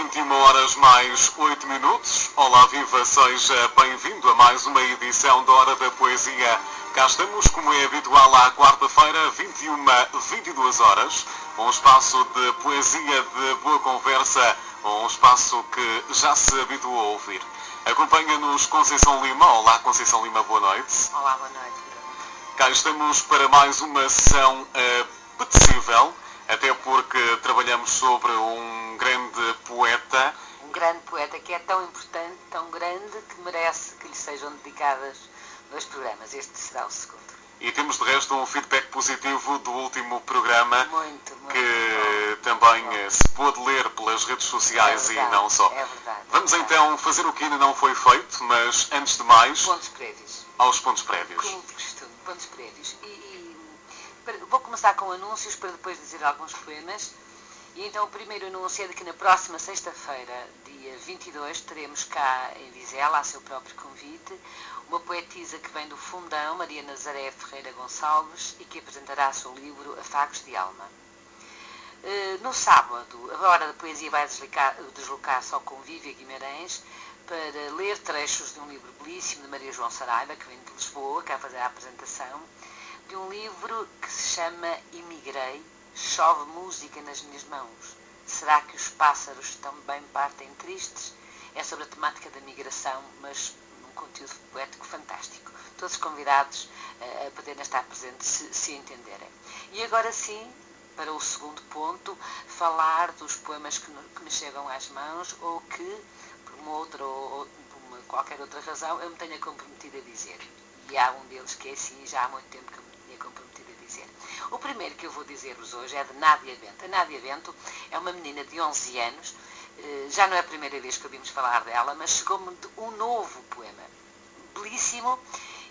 21h mais 8 minutos. Olá, viva, seja bem-vindo a mais uma edição da Hora da Poesia. Cá estamos, como é habitual, à quarta-feira, 21h, 22h. Um espaço de poesia, de boa conversa, um espaço que já se habituou a ouvir. Acompanha-nos Conceição Lima. Olá, Conceição Lima, boa noite. Olá, boa noite. Cá estamos para mais uma sessão apetecível, até porque trabalhamos sobre um grande poeta. Um grande poeta que é tão importante, tão grande, que merece que lhe sejam dedicadas 2 programas. Este será o segundo. E temos de resto um feedback positivo do último programa, muito que bom, também bom. Se pôde ler pelas redes sociais verdade, e não só. É verdade. Vamos então fazer o que ainda não foi feito, mas antes de mais, Pontos prévios. aos pontos prévios. Como de costume, pontos prévios. Vou começar com anúncios para depois dizer alguns poemas. E então o primeiro anúncio é de que na próxima sexta-feira, dia 22, teremos cá em Vizela, a seu próprio convite, uma poetisa que vem do Fundão, Maria Nazaré Ferreira Gonçalves, e que apresentará o seu livro Afagos de Alma. No sábado, a Hora da Poesia vai deslocar-se ao Convívio Guimarães para ler trechos de um livro belíssimo de Maria João Saraiva, que vem de Lisboa, que vai fazer a apresentação, de um livro que se chama Imigrei, chove música nas minhas mãos. Será que os pássaros também partem tristes? É sobre a temática da migração, mas num conteúdo poético fantástico. Todos convidados a poderem estar presentes, se entenderem. E agora sim, para o segundo ponto, falar dos poemas que me chegam às mãos ou que, por uma outra ou por qualquer outra razão, eu me tenha comprometido a dizer. E há um deles que é assim, já há muito tempo que eu me tinha comprometido a dizer. O primeiro que eu vou dizer-vos hoje é de Nádia Bento. A Nádia Bento é uma menina de 11 anos, já não é a primeira vez que ouvimos falar dela, mas chegou-me um novo poema, belíssimo,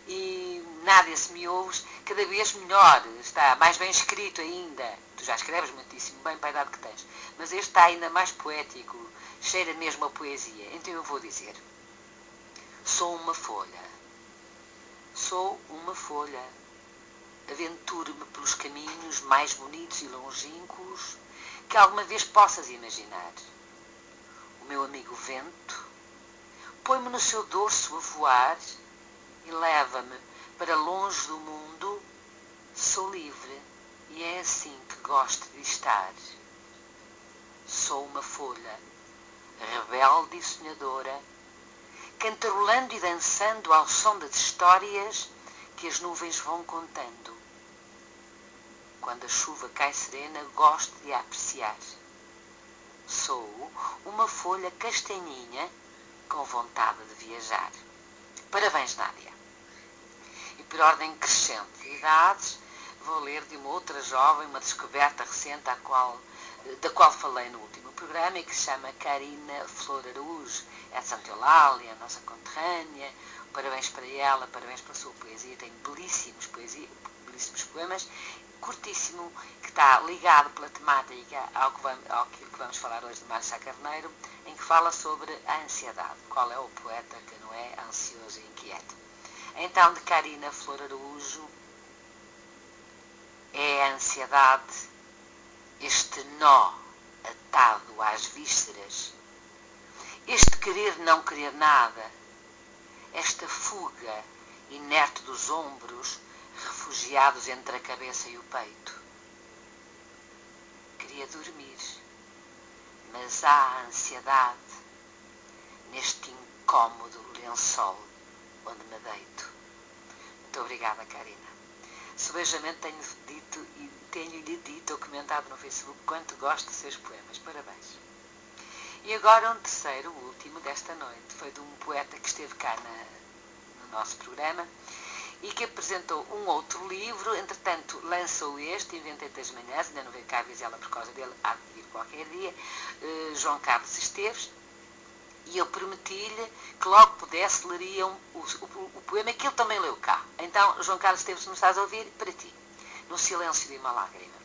e Nádia, se me ouves, cada vez melhor, está mais bem escrito ainda. Tu já escreves muitíssimo bem para a idade que tens, mas este está ainda mais poético, cheira mesmo a poesia. Então eu vou dizer: sou uma folha. Sou uma folha, aventure-me pelos caminhos mais bonitos e longínquos que alguma vez possas imaginar. O meu amigo vento põe-me no seu dorso a voar e leva-me para longe do mundo. Sou livre e é assim que gosto de estar. Sou uma folha, rebelde e sonhadora, cantarolando e dançando ao som das histórias que as nuvens vão contando. Quando a chuva cai serena, gosto de a apreciar. Sou uma folha castanhinha com vontade de viajar. Parabéns, Nádia. E por ordem crescente de idades, vou ler de uma outra jovem, uma descoberta recente da qual falei no último programa e que se chama Karina Flor Araújo. É de Santa Eulália, nossa conterrânea. Parabéns para ela, parabéns pela sua poesia. Tem belíssimos poemas, curtíssimo, que está ligado pela temática ao que vamos falar hoje de Mário Sá Carneiro, em que fala sobre a ansiedade. Qual é o poeta que não é ansioso e inquieto? Então, de Karina Flor Araújo, é a ansiedade, este nó atado às vísceras, este querer não querer nada, esta fuga inerte dos ombros, refugiados entre a cabeça e o peito. Queria dormir, mas há ansiedade neste incómodo lençol onde me deito. Muito obrigada, Karina. Subejamente tenho-lhe dito ou comentado no Facebook quanto gosto de seus poemas. Parabéns. E agora um terceiro, o último desta noite, foi de um poeta que esteve cá no nosso programa e que apresentou um outro livro. Entretanto, lançou este, Inventei das Manhãs, ainda não veio cá a Vizela por causa dele, há de vir qualquer dia, João Carlos Esteves, e eu prometi-lhe que logo pudesse leria o poema que ele também leu cá. Então, João Carlos Esteves, se me estás a ouvir, para ti, no silêncio de uma lágrima.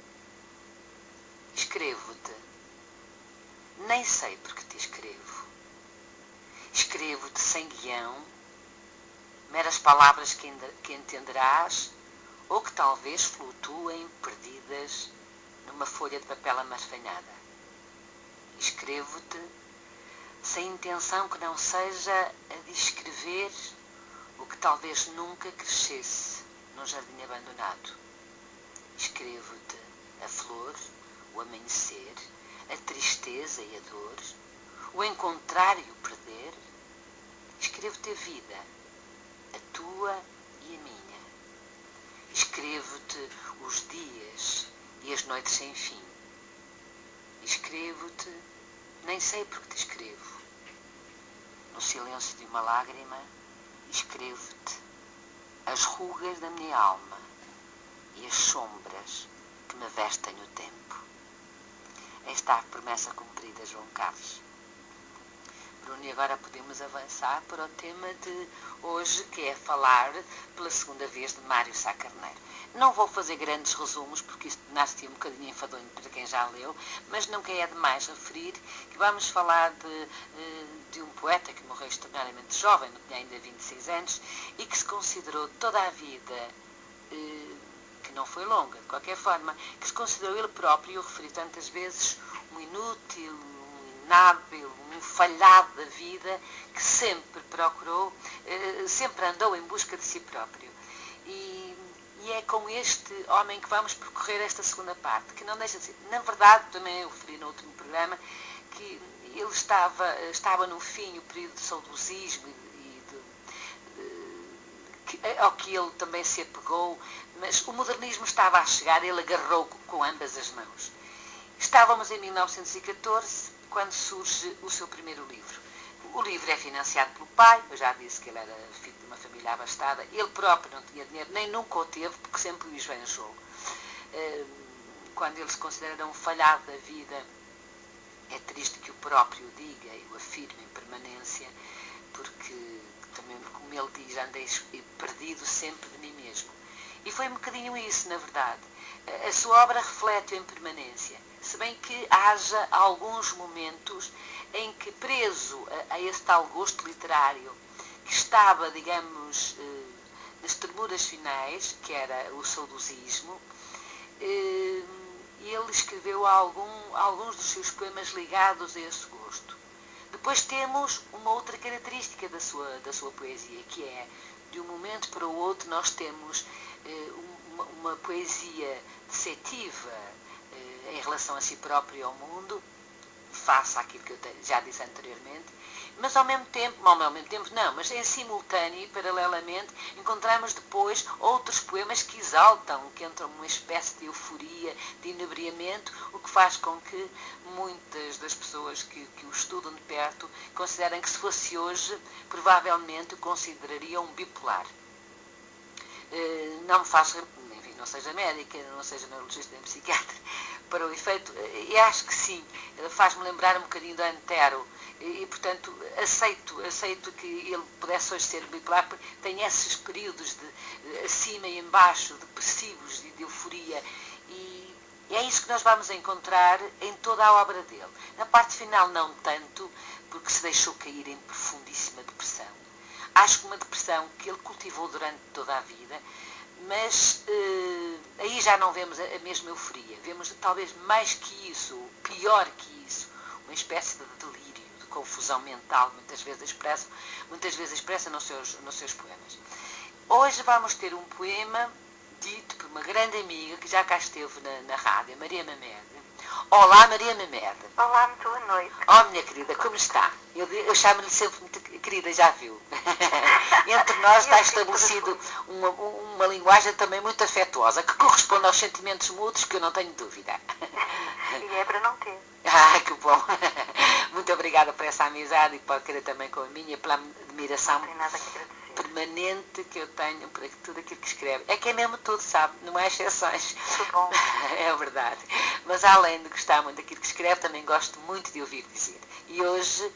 Escrevo-te, nem sei porque te escrevo. Escrevo-te sem guião, meras palavras que entenderás ou que talvez flutuem perdidas numa folha de papel amarfanhada. Escrevo-te sem intenção que não seja a descrever o que talvez nunca crescesse num jardim abandonado. Escrevo-te a flor, o amanhecer, a tristeza e a dor, o encontrar e o perder. Escrevo-te a vida, a tua e a minha. Escrevo-te os dias e as noites sem fim. Escrevo-te, nem sei porque te escrevo. No silêncio de uma lágrima, escrevo-te as rugas da minha alma e as sombras que me vestem o tempo. Esta é a promessa cumprida, João Carlos. Bruno, e agora podemos avançar para o tema de hoje, que é falar pela segunda vez de Mário Sá Carneiro. Não vou fazer grandes resumos, porque isto nasce um bocadinho enfadonho para quem já leu, mas nunca é demais referir que vamos falar de um poeta que morreu extraordinariamente jovem, não tinha ainda 26 anos, e que se considerou toda a vida, que não foi longa, de qualquer forma, que se considerou ele próprio, e eu referi tantas vezes, um inútil, um inábil, um falhado da vida, que sempre procurou, sempre andou em busca de si próprio. E é com este homem que vamos percorrer esta segunda parte, que não deixa de ser, na verdade, também eu referi no último programa, que ele estava no fim, o período de saudosismo ao que ele também se apegou, mas o modernismo estava a chegar, ele agarrou com ambas as mãos. Estávamos em 1914, quando surge o seu primeiro livro. O livro é financiado pelo pai, eu já disse que ele era filho de uma família abastada, ele próprio não tinha dinheiro, nem nunca o teve, porque sempre o esbanjou. Quando ele se considera um falhado da vida, é triste que o próprio o diga e o afirme em permanência, porque também, como ele diz, andei perdido sempre de mim mesmo. E foi um bocadinho isso, na verdade. A sua obra reflete em permanência, se bem que haja alguns momentos em que, preso a esse tal gosto literário, que estava, digamos, nas ternuras finais, que era o saudosismo, ele escreveu alguns dos seus poemas ligados a esse gosto. Depois temos uma outra característica da sua poesia, que é, de um momento para o outro, nós temos uma poesia deceptiva em relação a si próprio e ao mundo, face àquilo que eu já disse anteriormente, mas ao mesmo tempo não, mas em simultâneo e paralelamente encontramos depois outros poemas que exaltam, que entram numa espécie de euforia, de inebriamento, o que faz com que muitas das pessoas que o estudam de perto considerem que, se fosse hoje, provavelmente o considerariam um bipolar. Não me faz, enfim, não seja médica, não seja neurologista nem psiquiatra, para o efeito, e acho que sim, faz-me lembrar um bocadinho de Antero, e portanto aceito que ele pudesse hoje ser bipolar, porque tem esses períodos de acima e embaixo, depressivos e de euforia, e é isso que nós vamos encontrar em toda a obra dele. Na parte final não tanto, porque se deixou cair em profundíssima depressão. Acho que uma depressão que ele cultivou durante toda a vida, mas aí já não vemos a mesma euforia. Vemos talvez mais que isso, pior que isso, uma espécie de delírio, de confusão mental, muitas vezes expressa nos seus poemas. Hoje vamos ter um poema dito por uma grande amiga que já cá esteve na rádio, Maria Mamed. Olá, Maria Mamed. Olá, muito boa noite. Oh, minha querida, como está? Eu chamo-lhe sempre muito querida, já viu? Entre nós está estabelecido uma linguagem também muito afetuosa, que corresponde aos sentimentos mútuos, que eu não tenho dúvida. E é para não ter. Ah, que bom. Muito obrigada por essa amizade e pode querer também com a minha, pela admiração Não tem nada que agradecer. permanente que eu tenho por tudo aquilo que escreve. É que é mesmo tudo, sabe? Não há exceções. Muito bom. É verdade. Mas além de gostar muito daquilo que escreve, também gosto muito de ouvir dizer. E hoje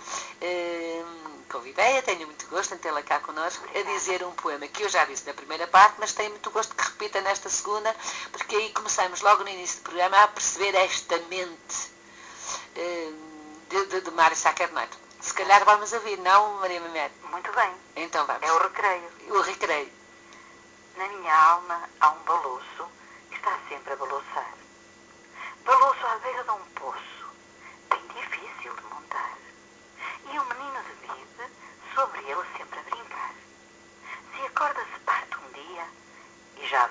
convidei-a, tenho muito gosto em tê-la cá connosco, a dizer um poema que eu já disse na primeira parte, mas tenho muito gosto que repita nesta segunda, porque aí começamos logo no início do programa a perceber esta mente de Mário Sá Carneiro. Se calhar vamos ouvir, não, Maria Mamed? Muito bem. Então vamos. É o recreio. O recreio. Na minha alma há um balouço que está sempre a balouçar. Balouço à beira de um poço, bem difícil de montar. E um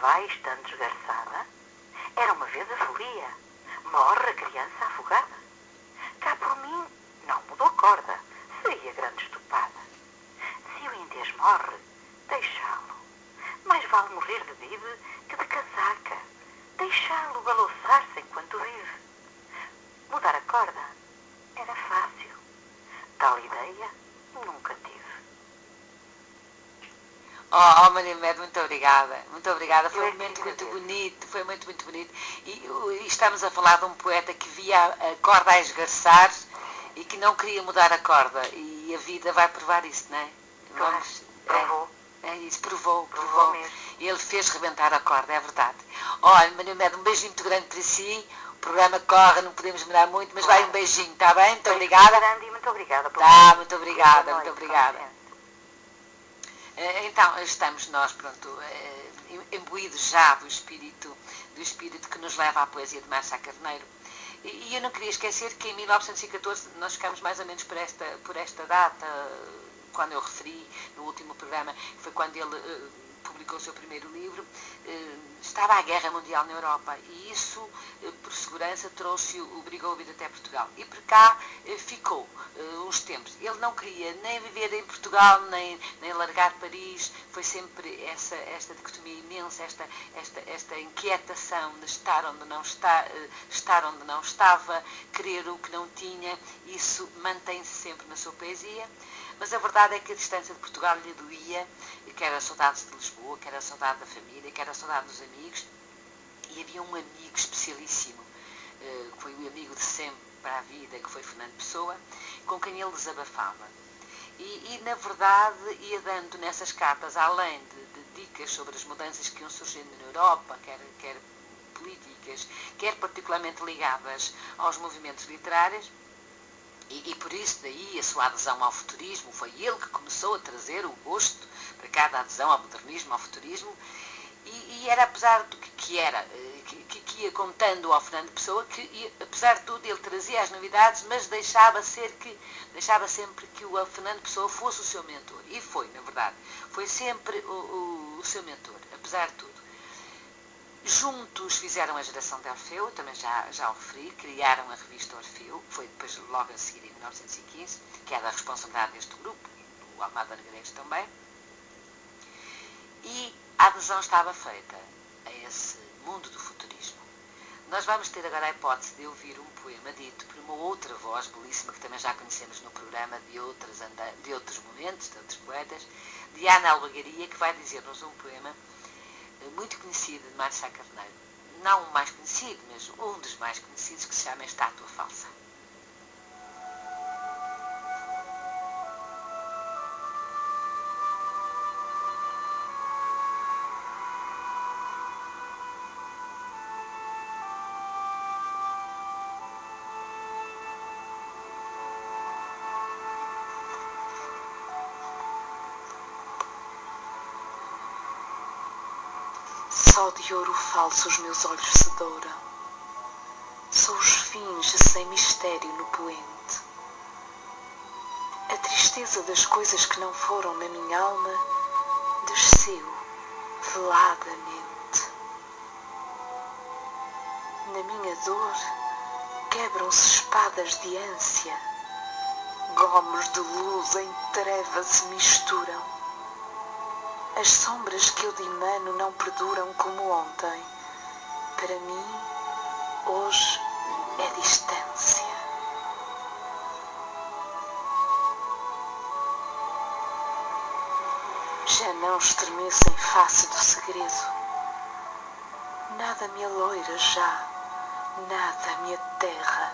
vai estando esgarçada. Era uma vez a folia. Morre a criança afogada. Cá por mim não mudou corda. Seria grande estupada. Se o indês morre, deixá-lo. Mais vale morrer de bibe que de casaca. Deixá-lo balouçar-se enquanto vive. Mudar a corda era fácil. Tal ideia nunca tive. Oh, Maria Médio, muito obrigada. Muito obrigada. Foi Eu um é que momento muito agradeço. bonito. Foi muito, muito bonito. E estamos a falar de um poeta que via a corda a esgarçar e que não queria mudar a corda. E a vida vai provar isso, não é? Vamos, Provou. é isso, provou. Provou mesmo. Ele fez rebentar a corda, é verdade. Olha, Maria Médio, um beijinho muito grande para si. O programa corre, não podemos demorar muito, mas vai um beijinho, está bem? Muito obrigada. Grande e muito obrigada. Tá, muito obrigada, Boa muito noite, obrigada. com licença. Então, estamos nós, pronto, imbuídos já do espírito que nos leva à poesia de Márcio Sá Carneiro. E eu não queria esquecer que em 1914, nós ficámos mais ou menos por esta data, quando eu referi no último programa, foi quando ele publicou o seu primeiro livro, estava a Guerra Mundial na Europa e isso, por segurança, obrigou a vir até Portugal. E por cá ficou uns tempos. Ele não queria nem viver em Portugal, nem largar Paris. Foi sempre esta dicotomia imensa, esta inquietação de estar onde não estava, querer o que não tinha. Isso mantém-se sempre na sua poesia. Mas a verdade é que a distância de Portugal lhe doía, quer a saudade de Lisboa, quer a saudade da família, quer a saudade dos amigos. E havia um amigo especialíssimo, que foi o amigo de sempre para a vida, que foi Fernando Pessoa, com quem ele desabafava. E na verdade, ia dando nessas cartas, além de dicas sobre as mudanças que iam surgindo na Europa, quer políticas, quer particularmente ligadas aos movimentos literários, e por isso daí a sua adesão ao futurismo, foi ele que começou a trazer o gosto para cada adesão ao modernismo, ao futurismo, e era apesar do que ia contando ao Fernando Pessoa, que apesar de tudo ele trazia as novidades, mas deixava sempre que o Fernando Pessoa fosse o seu mentor, e foi, na verdade, foi sempre o seu mentor, apesar de tudo. Juntos fizeram a geração de Orfeu, também já o referi, criaram a revista Orfeu, foi depois logo a seguir em 1915, que é da responsabilidade deste grupo, o Almada Negreiros também, e a adesão estava feita a esse mundo do futurismo. Nós vamos ter agora a hipótese de ouvir um poema dito por uma outra voz belíssima, que também já conhecemos no programa de outros momentos, de outros poetas, de Ana Albergaria, que vai dizer-nos um poema muito conhecido de Márcio Sá Carneiro. Não o mais conhecido, mas um dos mais conhecidos, que se chama Estátua Falsa. Só de ouro falso os meus olhos se douram, só os fins sem mistério no poente. A tristeza das coisas que não foram na minha alma desceu veladamente. Na minha dor quebram-se espadas de ânsia, gomos de luz em trevas se misturam. As sombras que eu dimano não perduram como ontem. Para mim, hoje é distância. Já não estremeço em face do segredo. Nada me aloira já, nada me aterra.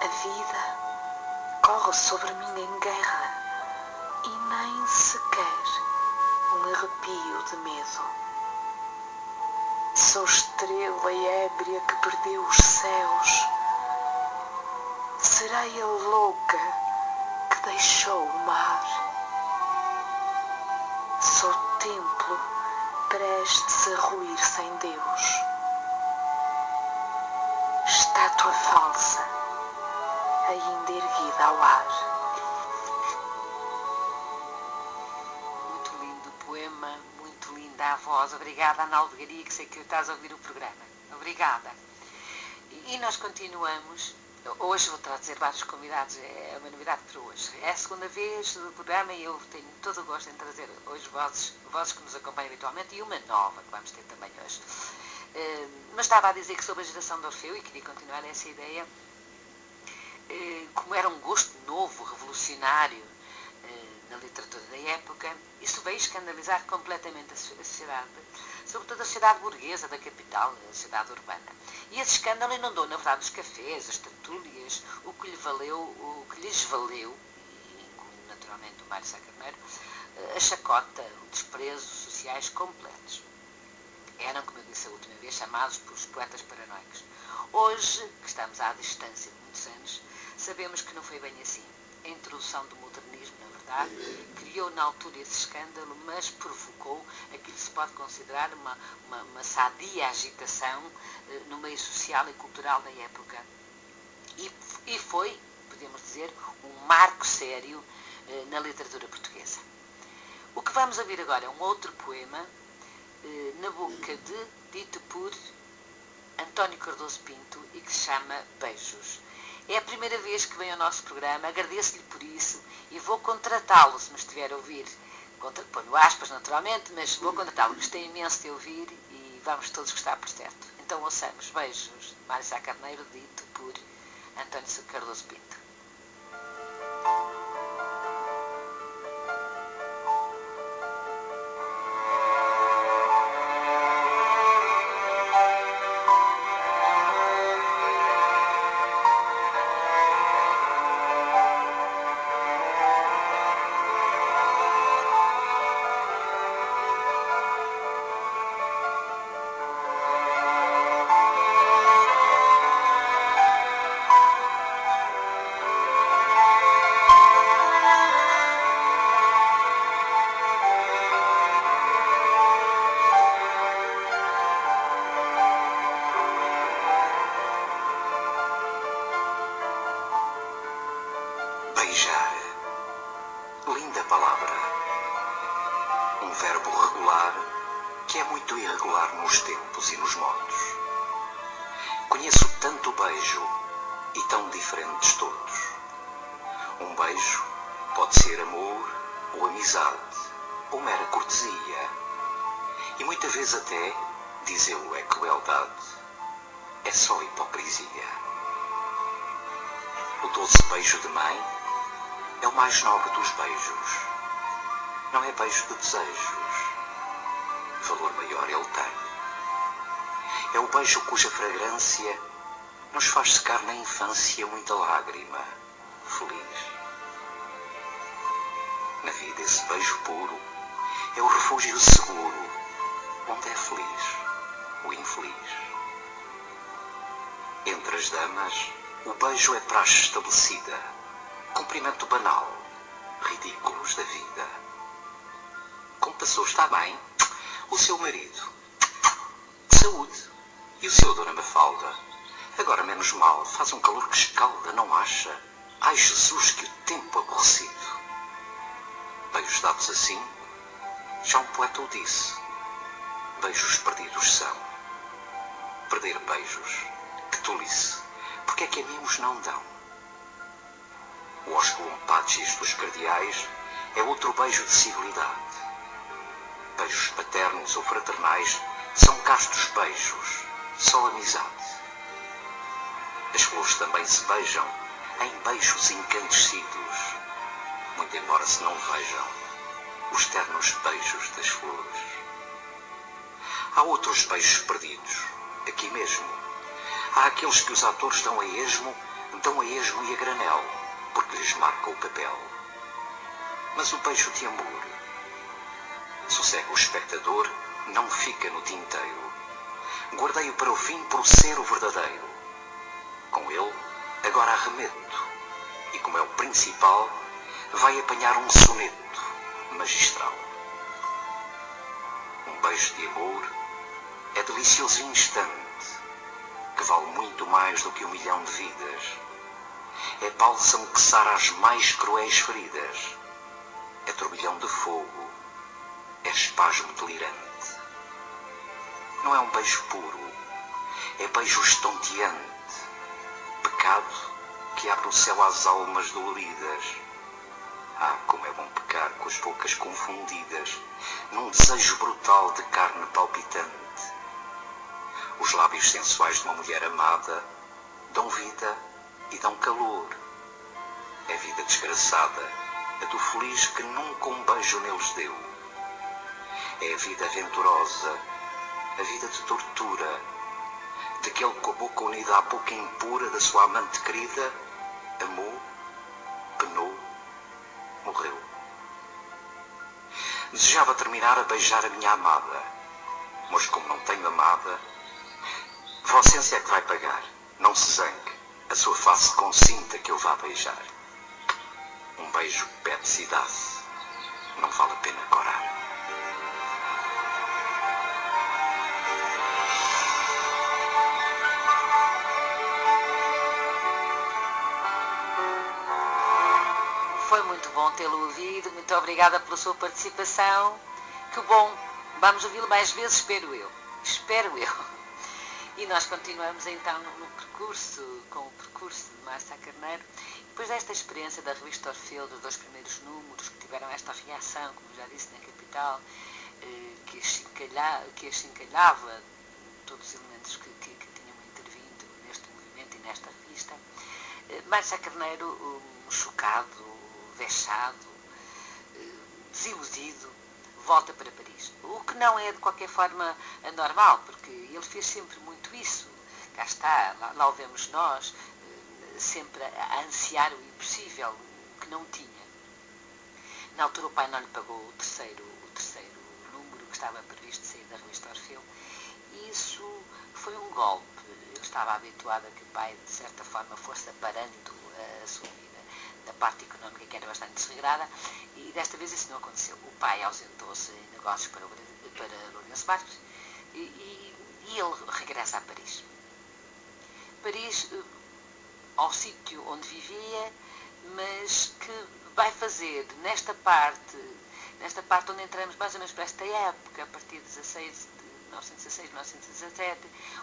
A vida corre sobre mim em guerra. E nem sequer um arrepio de medo. Sou estrela ébria que perdeu os céus. Serei a louca que deixou o mar. Sou templo prestes a ruir sem Deus. Estátua falsa, ainda erguida ao ar. Muito linda a à voz, obrigada Ana Alvegaria, que sei que estás a ouvir o programa. Obrigada. E nós continuamos. Hoje vou trazer vários convidados, é uma novidade para hoje. É a segunda vez do programa e eu tenho todo o gosto em trazer hoje vozes que nos acompanham habitualmente e uma nova que vamos ter também hoje. Mas estava a dizer que sobre a geração de Orfeu, e queria continuar essa ideia, como era um gosto novo, revolucionário na literatura da época, isso veio escandalizar completamente a sociedade, sobretudo a sociedade burguesa da capital, a sociedade urbana. E esse escândalo inundou, na verdade, os cafés, as tertúlias, o que lhes valeu, e naturalmente o Mário Sá Carneiro, a chacota, o desprezo sociais completos. Eram, como eu disse a última vez, chamados por os poetas paranoicos. Hoje, que estamos à distância de muitos anos, sabemos que não foi bem assim. A introdução do modernismo, na verdade, criou na altura esse escândalo, mas provocou aquilo que se pode considerar uma sadia agitação no meio social e cultural da época. E foi, podemos dizer, um marco sério na literatura portuguesa. O que vamos ouvir agora é um outro poema, na boca dito por António Cardoso Pinto, e que se chama Beijos. É a primeira vez que vem ao nosso programa, agradeço-lhe por isso e vou contratá-lo se me estiver a ouvir. Ponho aspas, naturalmente, mas vou contratá-lo. Gostei imenso de ouvir e vamos todos gostar por certo. Então ouçamos Beijos, de Mário Sá Carneiro, dito por António Cardoso Pinto. Beijar. Linda palavra. Um verbo regular que é muito irregular nos tempos e nos modos. Conheço tanto beijo e tão diferentes todos. Um beijo pode ser amor ou amizade ou mera cortesia. E muitas vezes até, dizê-lo é crueldade. É só hipocrisia. O doce beijo de mãe é o mais nobre dos beijos. Não é beijo de desejos. Valor maior ele tem. É o beijo cuja fragrância nos faz secar na infância muita lágrima, feliz. Na vida esse beijo puro é o refúgio seguro, onde é feliz o infeliz. Entre as damas, o beijo é praxe estabelecida, cumprimento banal, ridículos da vida. Como passou, está bem? O seu marido? Saúde. E o seu, Dona Mafalda? Agora menos mal, faz um calor que escalda, não acha? Ai, Jesus, que o tempo aborrecido. Beijos dados assim, já um poeta o disse, beijos perdidos são. Perder beijos, que tolice, porque é que a mim os não dão? O Osculum Pacis dos cardeais é outro beijo de civilidade. Beijos paternos ou fraternais são castos beijos, só amizade. As flores também se beijam em beijos incandescidos, muito embora se não vejam os ternos beijos das flores. Há outros beijos perdidos, aqui mesmo. Há aqueles que os atores dão a esmo e a granel, porque lhes marca o papel. Mas o beijo de amor sossega o espectador, não fica no tinteiro. Guardei-o para o fim por ser o verdadeiro. Com ele, agora arremeto, e como é o principal, vai apanhar um soneto magistral. Um beijo de amor é delicioso instante, que vale muito mais do que 1 milhão de vidas. É bálsamo que sara as mais cruéis feridas. É turbilhão de fogo. É espasmo delirante. não é um beijo puro, é beijo estonteante, pecado que abre o céu às almas doloridas. Ah, como é bom pecar com as bocas confundidas, num desejo brutal de carne palpitante. Os lábios sensuais de uma mulher amada dão vida e dão calor. É vida desgraçada, a do feliz que nunca um beijo neles deu. É a vida aventurosa, a vida de tortura, daquele que com a boca unida à boca impura da sua amante querida, amou, penou, morreu. Desejava terminar a beijar a minha amada, mas como não tenho amada, Vocência é que vai pagar. Não se zangue, a sua face consinta que eu vá beijar. Um beijo pede-se e dá-se, não vale a pena corar. Foi muito bom tê-lo ouvido, muito obrigada pela sua participação. Que bom, vamos ouvi-lo mais vezes, espero eu. E nós continuamos então no percurso, com o percurso de Mário Sá Carneiro. Depois desta experiência da revista Orfeu, dos 2 primeiros números, que tiveram esta reação, como já disse, na capital, que achincalhava todos os elementos que tinham intervindo neste movimento e nesta revista, Mário Sá Carneiro, chocado, vexado, desiludido, volta para Paris. O que não é de qualquer forma anormal, porque ele fez sempre muito isso. Cá está, lá o vemos nós, sempre a ansiar o impossível, o que não tinha. Na altura o pai não lhe pagou o terceiro número que estava previsto sair da revista Orfeu, e isso foi um golpe. Ele estava habituado a que o pai, de certa forma, fosse aparando a sua vida, da parte económica, que era bastante desregrada, e desta vez isso não aconteceu. O pai ausentou-se em negócios para Lourenço Marques e ele regressa a Paris. Paris, ao sítio onde vivia, mas que vai fazer nesta parte onde entramos mais ou menos para esta época, a partir de 1916, 1917,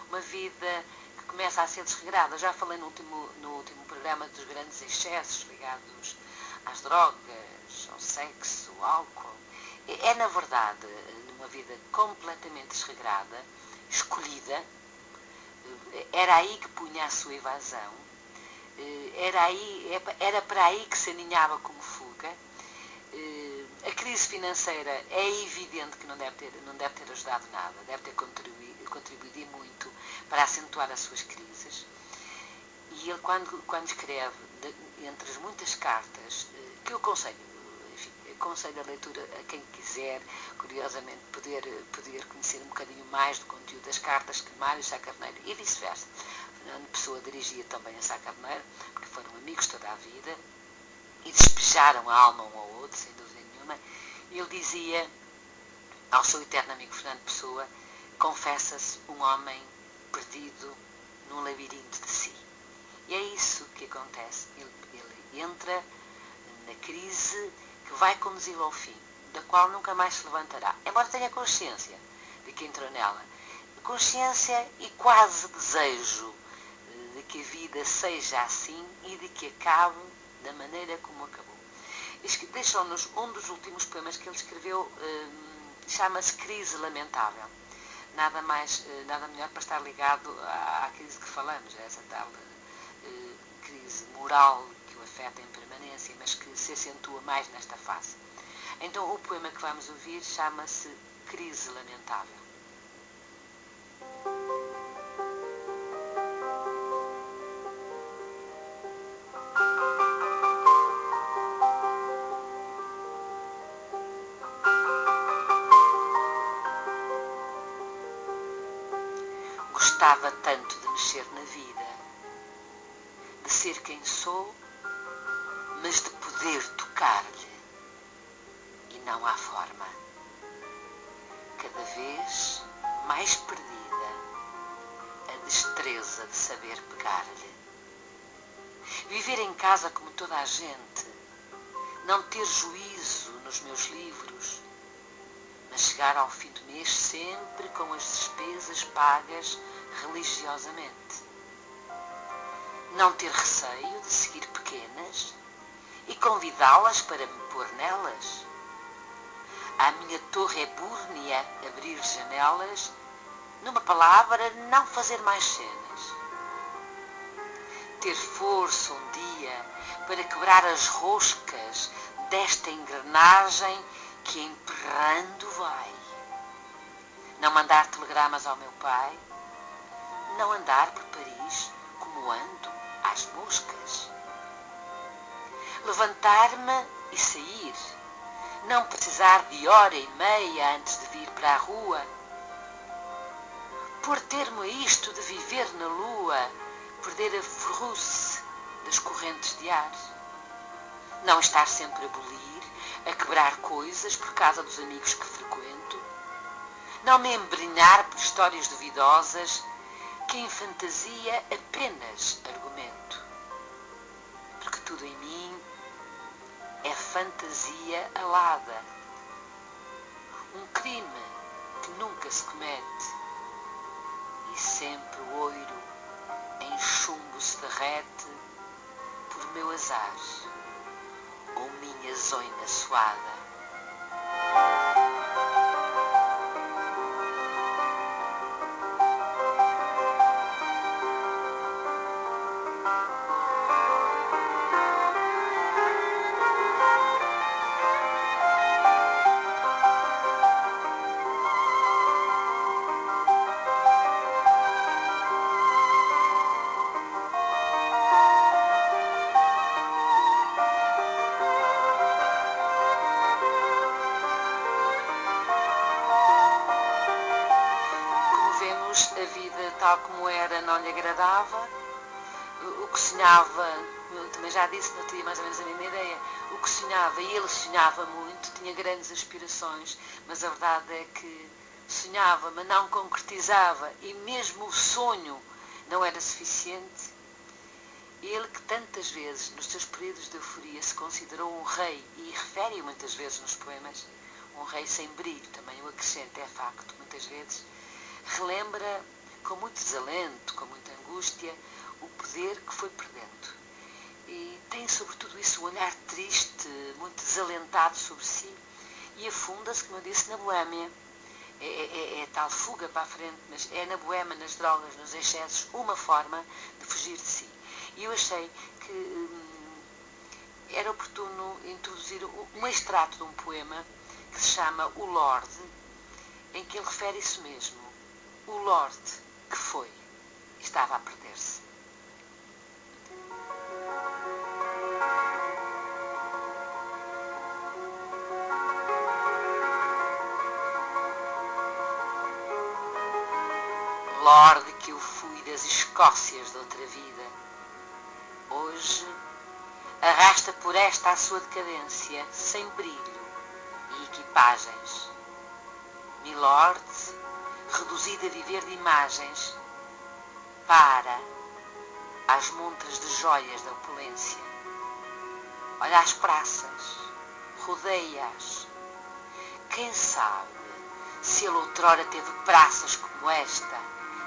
uma vida que começa a ser desregrada. Já falei no último programa dos grandes excessos ligados às drogas, ao sexo, ao álcool. É, na verdade, numa vida completamente desregrada, escolhida. Era aí que punha a sua evasão, era para aí que se aninhava como fuga. A crise financeira é evidente que não deve ter ajudado nada, deve ter contribuído muito para acentuar as suas crises. E ele, quando escreve, entre as muitas cartas, que eu aconselho a leitura a quem quiser, curiosamente, poder conhecer um bocadinho mais do conteúdo das cartas que Mário Sá Carneiro e vice-versa. Fernando Pessoa dirigia também a Sá Carneiro, porque foram amigos toda a vida e despejaram a alma um ao outro, sem dúvida nenhuma. E ele dizia ao seu eterno amigo Fernando Pessoa: confessa-se um homem perdido num labirinto de si. E é isso que acontece. Ele entra na crise que vai conduzi-lo ao fim, da qual nunca mais se levantará, embora tenha consciência de que entrou nela. Consciência e quase desejo de que a vida seja assim e de que acabe da maneira como acabou. Deixou-nos um dos últimos poemas que ele escreveu, chama-se Crise Lamentável. Nada melhor para estar ligado à crise que falamos, a essa tal crise moral que o afeta em permanência, mas que se acentua mais nesta fase. Então o poema que vamos ouvir chama-se Crise Lamentável. Gostava tanto de mexer na vida, de ser quem sou, mas de poder tocar-lhe, e não à forma. Cada vez mais perdida, a destreza de saber pegar-lhe. Viver em casa como toda a gente, não ter juízo nos meus livros, mas chegar ao fim do mês sempre com as despesas pagas religiosamente. Não ter receio de seguir pequenas e convidá-las para me pôr nelas. À minha torre ebúrnea abrir janelas, numa palavra, não fazer mais cenas. Ter força um dia para quebrar as roscas desta engrenagem que emperrando vai. Não mandar telegramas ao meu pai, não andar por Paris como ando às moscas. Levantar-me e sair, não precisar de hora e meia antes de vir para a rua. Pôr termo a isto de viver na lua, perder a ferruce das correntes de ar. Não estar sempre a bolir, a quebrar coisas por causa dos amigos que frequento. Não me embrenhar por histórias duvidosas que em fantasia apenas argumento. Porque tudo em mim é fantasia alada. Um crime que nunca se comete e sempre o oiro em chumbo se derrete por meu azar ou minha zoina suada. A vida tal como era não lhe agradava. O que sonhava, eu também já disse, não tinha mais ou menos a mesma ideia, o que sonhava, e ele sonhava muito, tinha grandes aspirações, mas a verdade é que sonhava, mas não concretizava, e mesmo o sonho não era suficiente. Ele que tantas vezes, nos seus períodos de euforia, se considerou um rei, e refere-o muitas vezes nos poemas, um rei sem brilho, também o acrescento, é facto, muitas vezes, relembra com muito desalento, com muita angústia, o poder que foi perdendo. E tem sobretudo isso, um olhar triste, muito desalentado sobre si, e afunda-se, como eu disse, na boémia. É tal fuga para a frente, mas é na boémia, nas drogas, nos excessos, uma forma de fugir de si. E eu achei que era oportuno introduzir um extrato de um poema que se chama O Lorde, em que ele refere isso mesmo. O Lorde que foi, estava a perder-se. Lorde que eu fui das Escócias de outra vida, hoje arrasta por esta a sua decadência, sem brilho e equipagens. Milord, reduzido a viver de imagens, para às montras de joias da opulência. Olha as praças, rodeia-as. Quem sabe se ele outrora teve praças como esta,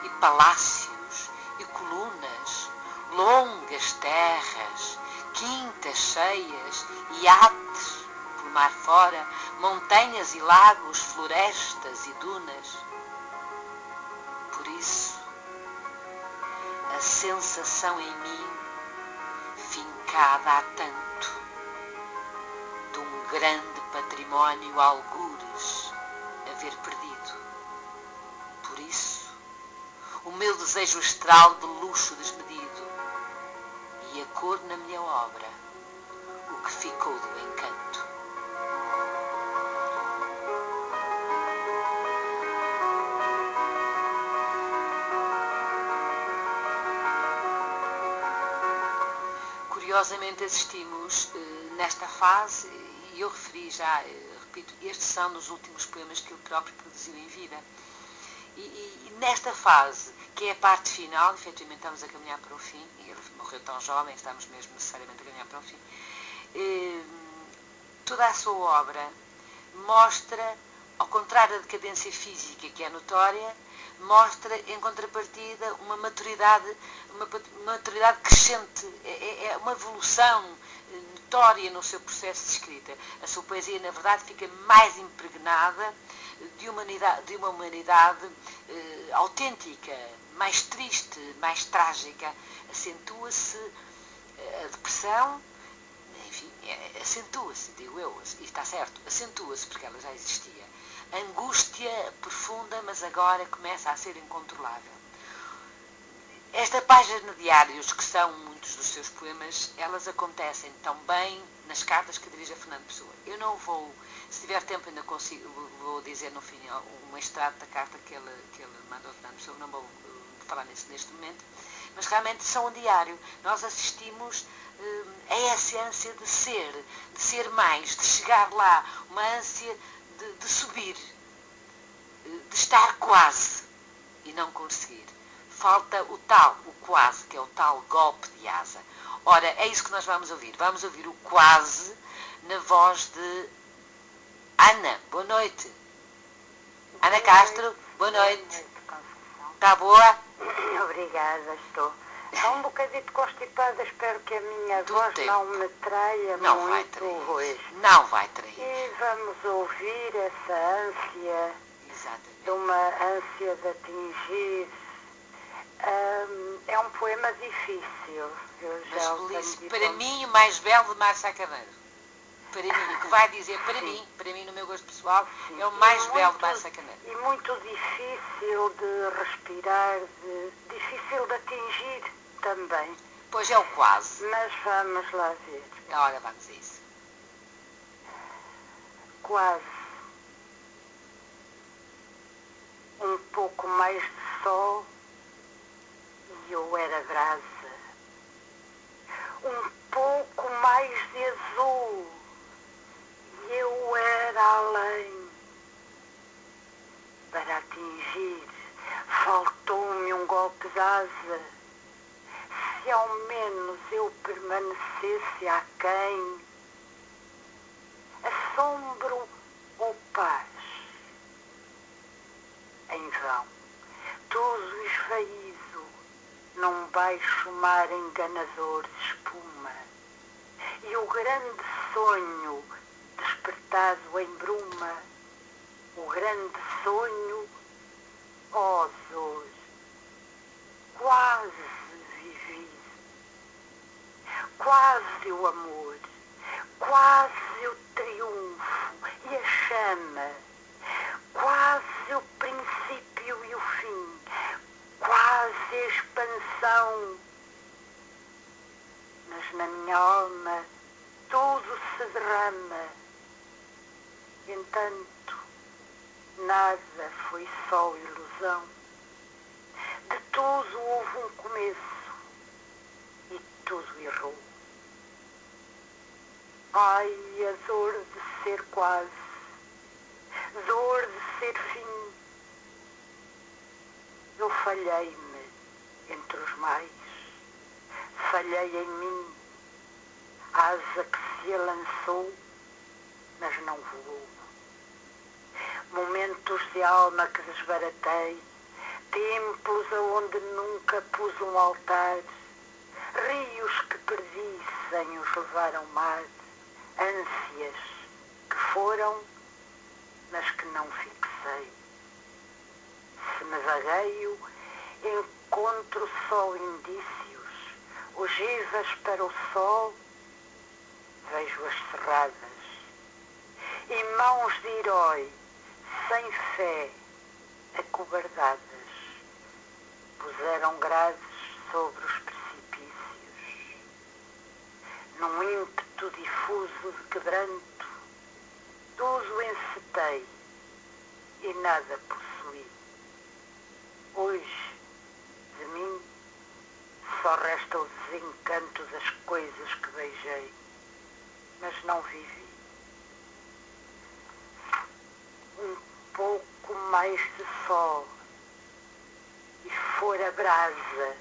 e palácios, e colunas, longas terras, quintas cheias, iates por mar fora, montanhas e lagos, florestas e dunas. Por isso, a sensação em mim, fincada há tanto, de um grande património algures haver perdido. Por isso, o meu desejo astral de luxo desmedido e a cor na minha obra, o que ficou do encanto. Curiosamente assistimos nesta fase, e eu referi já, repito, estes são dos últimos poemas que ele próprio produziu em vida. E nesta fase, que é a parte final, efetivamente estamos a caminhar para o fim, e ele morreu tão jovem, estamos mesmo necessariamente a caminhar para o fim, toda a sua obra mostra ao contrário da decadência física, que é notória, mostra em contrapartida uma maturidade crescente, é uma evolução notória no seu processo de escrita. A sua poesia, na verdade, fica mais impregnada de uma humanidade autêntica, mais triste, mais trágica. Acentua-se a depressão, enfim, acentua-se, digo eu, e está certo, acentua-se porque ela já existia. A angústia profunda, mas agora começa a ser incontrolável. Esta página de diários, que são muitos dos seus poemas, elas acontecem também nas cartas que dirige a Fernando Pessoa. Eu não vou, se tiver tempo ainda consigo, vou dizer no fim um extrato da carta que ele mandou a Fernando Pessoa, não vou falar nisso neste momento, mas realmente são um diário. Nós assistimos a essa ânsia de ser mais, de chegar lá, uma ânsia de subir, de estar quase e não conseguir. Falta o quase, que é o tal golpe de asa. Ora, é isso que nós vamos ouvir. Vamos ouvir o quase na voz de Ana. Boa noite. Ana Castro, boa noite. Está boa? Obrigada, estou. Está um bocadinho constipada, espero que a minha voz não me traia muito hoje. Não vai trair. E vamos ouvir essa ânsia, exatamente, de uma ânsia de atingir. É um poema difícil. Para mim, o mais belo de Márcia Carneiro. Para mim, que vai dizer, para mim, no meu gosto pessoal, sim, é o mais belo de Márcia Carneiro. E muito difícil de respirar, difícil de atingir também. Pois é o quase. Mas vamos lá ver. Ora, vamos a isso. Quase. Um pouco mais de sol e eu era brasa. Um pouco mais de azul e eu era além. Para atingir, faltou-me um golpe de asa. Se ao menos eu permanecesse aquém, assombro ou paz. Em vão, tudo esvaído num baixo mar enganador de espuma, e o grande sonho despertado em bruma, o grande sonho, ó dor, quase vivido, quase o amor, quase o triunfo e a chama, quase o princípio e o fim, quase a expansão. Mas na minha alma tudo se derrama. Entanto, nada foi só ilusão. De tudo houve um começo e tudo errou. Ai, a dor de ser quase, dor de ser fim. Eu falhei-me entre os mais, falhei em mim, a asa que se alançou, mas não voou. Momentos de alma que desbaratei, templos aonde nunca pus um altar, rios que perdi sem os levar ao mar, ânsias que foram, mas que não fixei. Se me vagueio, encontro só indícios, ogivas para o sol, vejo-as cerradas, e mãos de herói, sem fé, acobardadas, puseram grades sobre os precipícios. Num ímpeto difuso de quebranto, tudo encetei e nada possuí. Hoje, de mim, só resta o desencanto das coisas que beijei, mas não vivi. Um pouco mais de sol e fora brasa.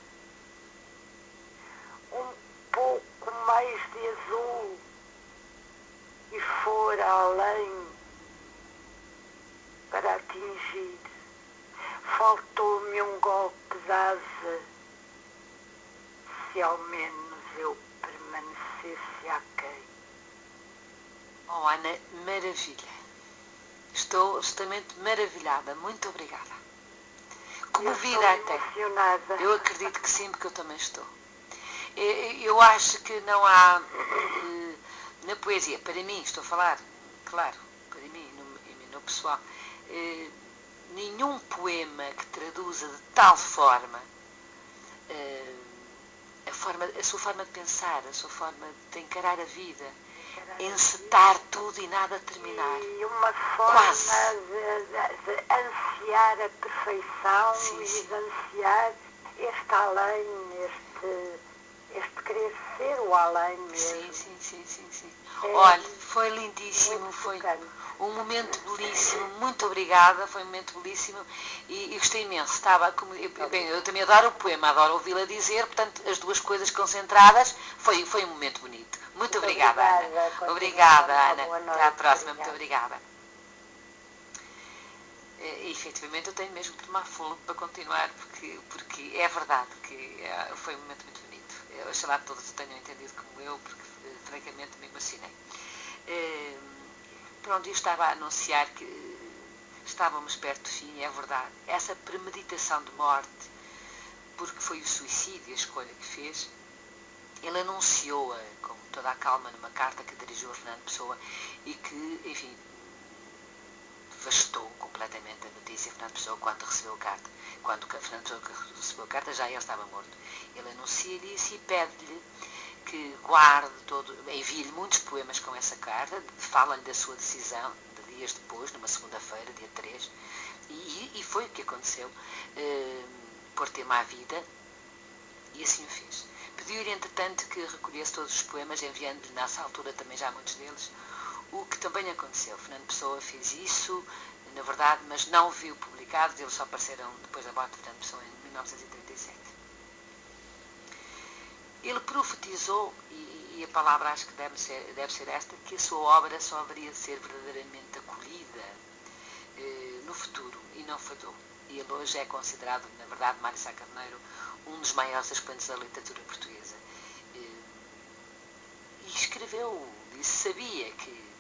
Um pouco mais de azul e fora além. para atingir. Faltou-me um golpe de asa. Se ao menos eu permanecesse aquém. Oh, Ana, maravilha. Estou absolutamente maravilhada. Muito obrigada. Comovida até. Emocionada. Eu acredito que sim, porque eu também estou. Eu acho que não há na poesia, para mim, estou a falar, claro, para mim, no pessoal, nenhum poema que traduza de tal forma a sua forma de pensar, a sua forma de encarar a vida, encetar tudo e nada terminar. E uma forma Quase. de ansiar a perfeição Sim, e sim. de ansiar este além, este querer ser o além mesmo. Sim. É Olha, foi lindíssimo, muito foi tocante. um momento belíssimo, muito obrigada, foi um momento belíssimo e gostei imenso. Eu também adoro o poema, adoro ouvi-la dizer, portanto, as duas coisas concentradas, foi um momento bonito. Muito obrigada, Ana. Obrigada, Ana. Até à próxima, muito obrigada. Efetivamente, eu tenho mesmo que tomar fôlego para continuar, porque é verdade que foi um momento muito bonito. Oxalá todos o tenham entendido como eu, porque francamente me emocionei. Pronto, eu estava a anunciar que estávamos perto do fim, é verdade. Essa premeditação de morte, porque foi o suicídio a escolha que fez, ele anunciou-a com toda a calma numa carta que dirigiu a Fernando Pessoa e que, enfim, devastou completamente a notícia. Fernando Pessoa, quando recebeu a carta, quando Fernando Pessoa recebeu a carta, já ele estava morto. Ele anuncia-lhe isso e pede-lhe que guarde envie-lhe muitos poemas com essa carta, fala-lhe da sua decisão, de dias depois, numa segunda-feira, dia 3, e foi o que aconteceu, por tema à vida, e assim o fez. Pediu-lhe, entretanto, que recolhesse todos os poemas, enviando-lhe nessa altura também já muitos deles, o que também aconteceu. Fernando Pessoa fez isso, na verdade, mas não viu publicados, eles só apareceram depois da morte de Fernando Pessoa em 1937. Ele profetizou, e a palavra acho que deve ser esta, que a sua obra só haveria de ser verdadeiramente acolhida no futuro, e não falhou. E ele hoje é considerado, na verdade, Mário Sá Carneiro, um dos maiores expoentes da literatura portuguesa. E escreveu, e sabia que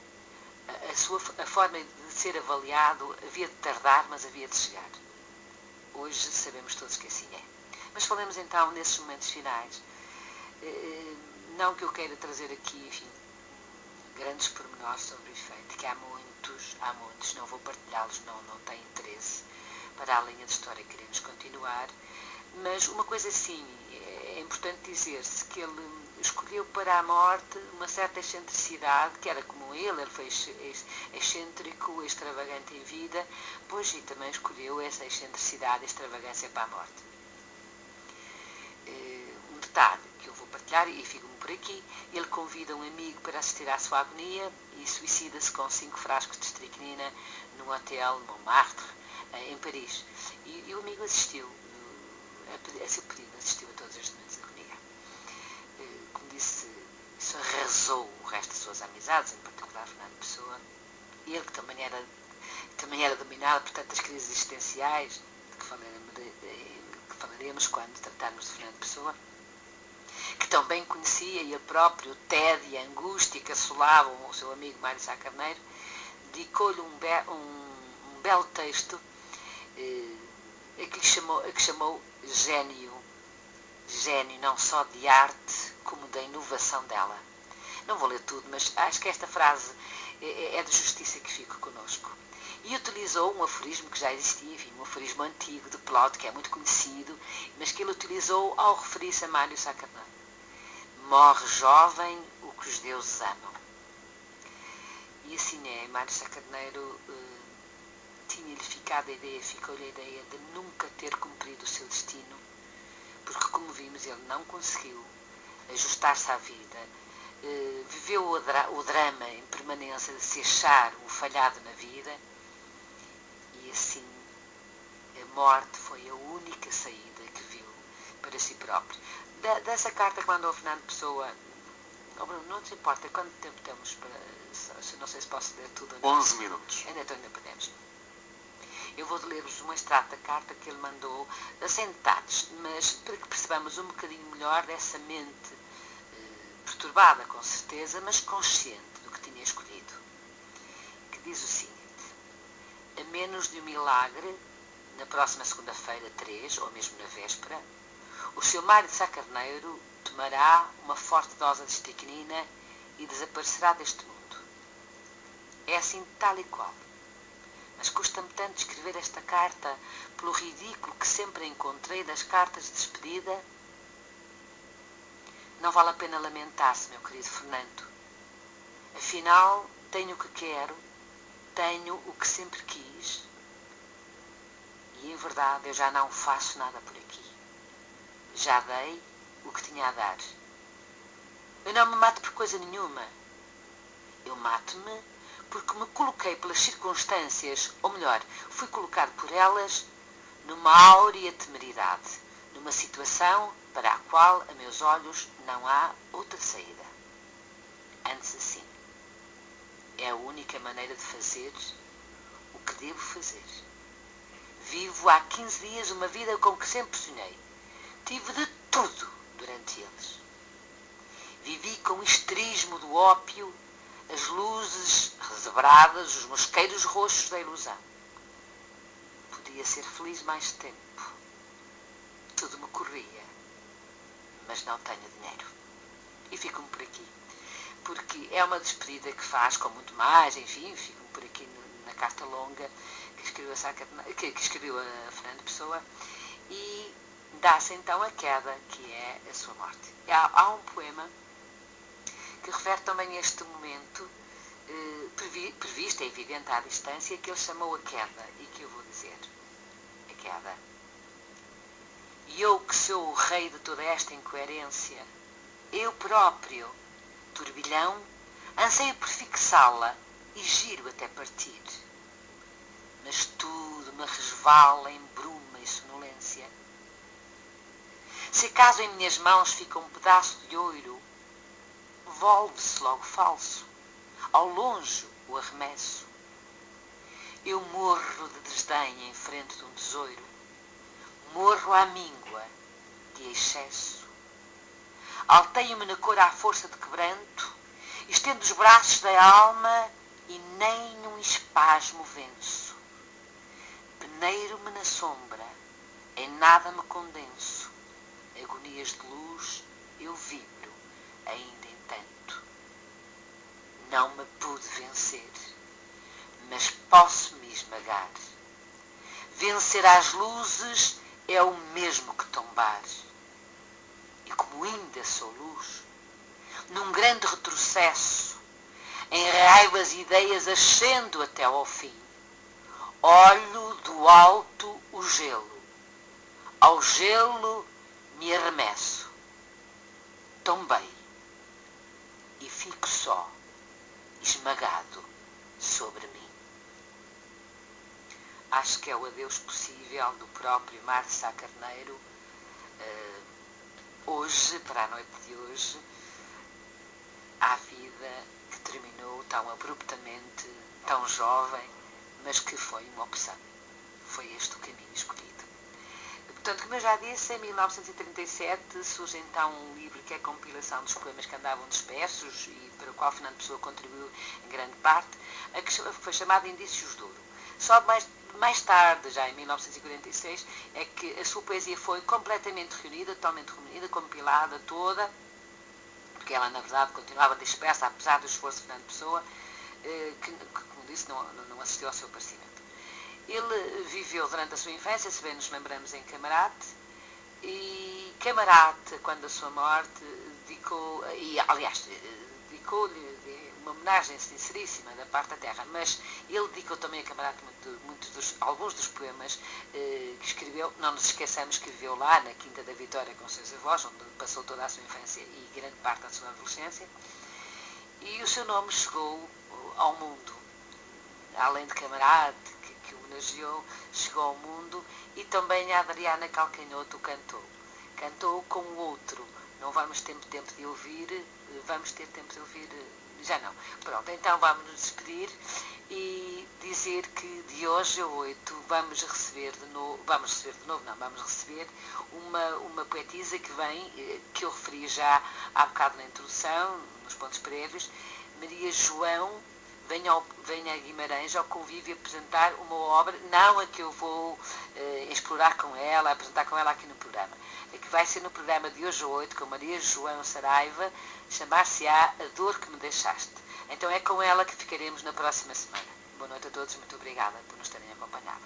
a forma de ser avaliado havia de tardar, mas havia de chegar. Hoje sabemos todos que assim é. Mas falemos então nesses momentos finais. Não que eu queira trazer aqui, enfim, grandes pormenores sobre o efeito, que há muitos, não vou partilhá-los, não tenho interesse para a linha de história que queremos continuar, mas uma coisa sim, é importante dizer-se que ele escolheu para a morte uma certa excentricidade, que era comum a ele foi excêntrico, extravagante em vida, pois e também escolheu essa excentricidade e extravagância para a morte. Um detalhe que eu vou partilhar, e fico-me por aqui, ele convida um amigo para assistir à sua agonia e suicida-se com 5 frascos de estricnina num hotel Montmartre, em Paris. E o amigo assistiu, a seu pedido, assistiu a todos estes momentos de agonia. Como disse, isso arrasou o resto de suas amizades, em particular Fernando Pessoa. Ele que também era dominado, portanto, das crises existenciais, de que falaremos quando tratarmos de Fernando Pessoa, que também conhecia ele próprio o tédio e a angústia que assolavam o seu amigo Mário Sá Carneiro, dedicou-lhe um belo texto a que chamou gênio não só de arte, como da inovação dela. Não vou ler tudo, mas acho que esta frase é de justiça que fica connosco. E utilizou um aforismo que já existia, enfim, um aforismo antigo de Plauto, que é muito conhecido, mas que ele utilizou ao referir-se a Mário Sá Carneiro. Morre jovem o que os deuses amam. E assim é, Mário Sá Carneiro ficou-lhe a ideia de nunca ter cumprido o seu destino, porque, como vimos, ele não conseguiu ajustar-se à vida, viveu o drama em permanência de se achar um falhado na vida, e assim a morte foi a única saída que viu para si próprio. Dessa carta que mandou a Fernando Pessoa, não te importa, quanto tempo temos para... Não sei se posso ler tudo. 11 minutos. Ainda podemos. Eu vou ler-vos um extrato da carta que ele mandou, sem detalhes, mas para que percebamos um bocadinho melhor dessa mente perturbada, com certeza, mas consciente do que tinha escolhido. Que diz o seguinte: a menos de um milagre, na próxima segunda-feira 3, ou mesmo na véspera, o seu Mário de Sá Carneiro tomará uma forte dose de estricnina e desaparecerá deste mundo. É assim tal e qual. Mas custa-me tanto escrever esta carta pelo ridículo que sempre encontrei das cartas de despedida. Não vale a pena lamentar-se, meu querido Fernando. Afinal, tenho o que quero, tenho o que sempre quis e, em verdade, eu já não faço nada por aqui. Já dei o que tinha a dar. Eu não me mato por coisa nenhuma. Eu mato-me porque me coloquei pelas circunstâncias, ou melhor, fui colocado por elas numa áurea temeridade, numa situação para a qual, a meus olhos, não há outra saída. Antes assim. É a única maneira de fazer o que devo fazer. Vivo há 15 dias uma vida com que sempre sonhei. Tive de tudo durante eles. Vivi com o histerismo do ópio, as luzes rezebradas, os mosqueiros roxos da ilusão. Podia ser feliz mais tempo. Tudo me corria, mas não tenho dinheiro. E fico-me por aqui. Porque é uma despedida que faz com muito mais, enfim, fico-me por aqui na carta longa que escreveu a Fernando Pessoa, e dá-se então a queda, que é a sua morte. Há um poema que refere também a este momento, previsto, é evidente à distância, que ele chamou a queda, e que eu vou dizer. A queda. E eu que sou o rei de toda esta incoerência, eu próprio, turbilhão, anseio por fixá-la e giro até partir. Mas tudo me resvala em bruma e sonolência. Se acaso em minhas mãos fica um pedaço de ouro, volve-se logo falso, ao longe o arremesso. Eu morro de desdém em frente de um tesouro, morro à míngua de excesso. Alteio-me na cor à força de quebranto, estendo os braços da alma e nem num espasmo venço. Peneiro-me na sombra, em nada me condenso, agonias de luz eu vibro ainda em tanto. Não me pude vencer, mas posso me esmagar. Vencer às luzes é o mesmo que tombar. E como ainda sou luz, num grande retrocesso, em raivas ideias ascendo até ao fim. Olho do alto o gelo, ao gelo me arremesso. Tombei e fico só, esmagado sobre mim. Acho que é o adeus possível do próprio Mário de Sá Carneiro, hoje, para a noite de hoje, à vida que terminou tão abruptamente, tão jovem, mas que foi uma opção. Foi este o caminho escolhido. Portanto, como eu já disse, em 1937 surge então um livro que é a compilação dos poemas que andavam dispersos e para o qual Fernando Pessoa contribuiu em grande parte, a que foi chamado Indícios de Ouro. Só mais tarde, já em 1946, é que a sua poesia foi completamente reunida, totalmente reunida, compilada toda, porque ela, na verdade, continuava dispersa, apesar do esforço de Fernando Pessoa, que como disse, não assistiu ao seu aparecimento. Ele viveu durante a sua infância, se bem nos lembramos, em Camarate, e Camarate, quando a sua morte, dedicou-lhe uma homenagem sinceríssima da parte da terra, mas ele dedicou também a Camarate alguns dos poemas que escreveu. Não nos esqueçamos que viveu lá na Quinta da Vitória com seus avós, onde passou toda a sua infância e grande parte da sua adolescência, e o seu nome chegou ao mundo, além de Camarate, que o homenageou, chegou ao mundo, e também a Adriana Calcanhoto cantou com o outro. Não vamos ter tempo de ouvir, vamos ter tempo de ouvir Já não. Pronto, então vamos nos despedir e dizer que de hoje a 8 vamos receber uma poetisa que vem, que eu referi já há bocado na introdução, nos pontos prévios, Maria João, venha a Guimarães ao convívio apresentar uma obra, não a que eu vou explorar com ela, apresentar com ela aqui no programa, a que vai ser no programa de hoje a 8, com Maria João Saraiva, chamar-se-á A Dor que Me Deixaste. Então é com ela que ficaremos na próxima semana. Boa noite a todos, muito obrigada por nos terem acompanhado.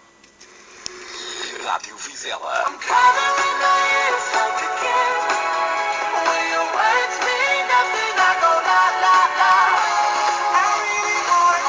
Rádio Vizela.